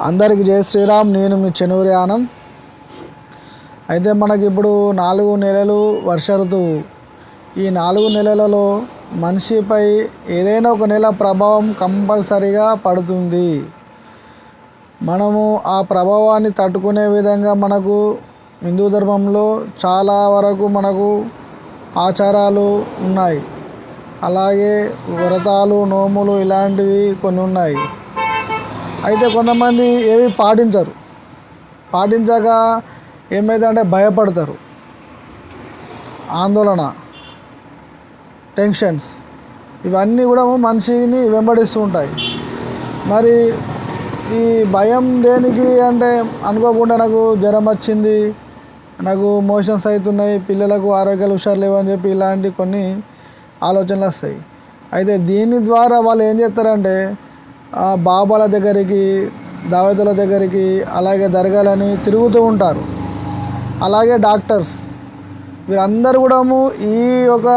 అందరికి జై శ్రీరామ్. నేను మీ చెనువురి ఆనంద్. అయితే మనకి ఇప్పుడు 4 నెలలు వర్ష ఋతువు. ఈ 4 నెలలలో మనిషిపై ఏదైనా ఒక నెల ప్రభావం కంపల్సరీగా పడుతుంది. మనము ఆ ప్రభావాన్ని తట్టుకునే విధంగా మనకు హిందూ ధర్మంలో చాలా వరకు మనకు ఆచారాలు ఉన్నాయి. అలాగే వ్రతాలు, నోములు ఇలాంటివి కొన్ని ఉన్నాయి. అయితే కొంతమంది ఏవి పాటించక ఏమైందంటే భయపడతారు. ఆందోళన, టెన్షన్స్ ఇవన్నీ కూడా మనిషిని వెంబడిస్తూ ఉంటాయి. మరి ఈ భయం దేనికి అంటే అనుకోకుండా నాకు జ్వరం వచ్చింది, నాకు మోషన్స్ అవుతున్నాయి, పిల్లలకు ఆరోగ్యాలు హుషారు లేవు అని చెప్పి ఇలాంటి కొన్ని ఆలోచనలు వస్తాయి. అయితే దీని ద్వారా వాళ్ళు ఏం చేస్తారంటే బాబాల దగ్గరికి, దావతుల దగ్గరికి, అలాగే దర్గాలని తిరుగుతూ ఉంటారు. అలాగే డాక్టర్స్ వీరందరూ కూడా ఈ ఒక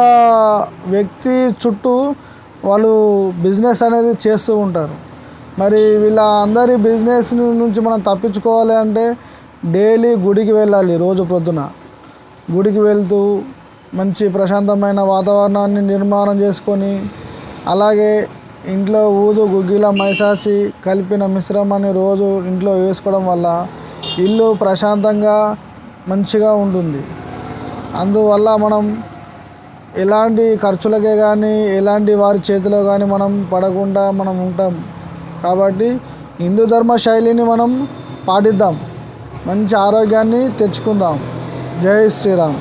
వ్యక్తి చుట్టూ వాళ్ళు బిజినెస్ అనేది చేస్తూ ఉంటారు. మరి వీళ్ళ అందరి బిజినెస్ నుంచి మనం తప్పించుకోవాలి అంటే డైలీ గుడికి వెళ్ళాలి. రోజు ప్రొద్దున గుడికి వెళ్తూ మంచి ప్రశాంతమైన వాతావరణాన్ని నిర్మాణం చేసుకొని, అలాగే ఇంట్లో ఊదు, గుగ్గిల, మైసాసి కలిపిన మిశ్రమాన్ని రోజు ఇంట్లో వేసుకోవడం వల్ల ఇల్లు ప్రశాంతంగా మంచిగా ఉంటుంది. అందువల్ల మనం ఎలాంటి ఖర్చులకే కానీ, ఎలాంటి వారి చేతిలో కానీ మనం పడకుండా మనం ఉంటాం. కాబట్టి హిందూ ధర్మ శైలిని మనం పాటిద్దాం, మంచి ఆరోగ్యాన్ని తెచ్చుకుందాం. జై శ్రీరామ్.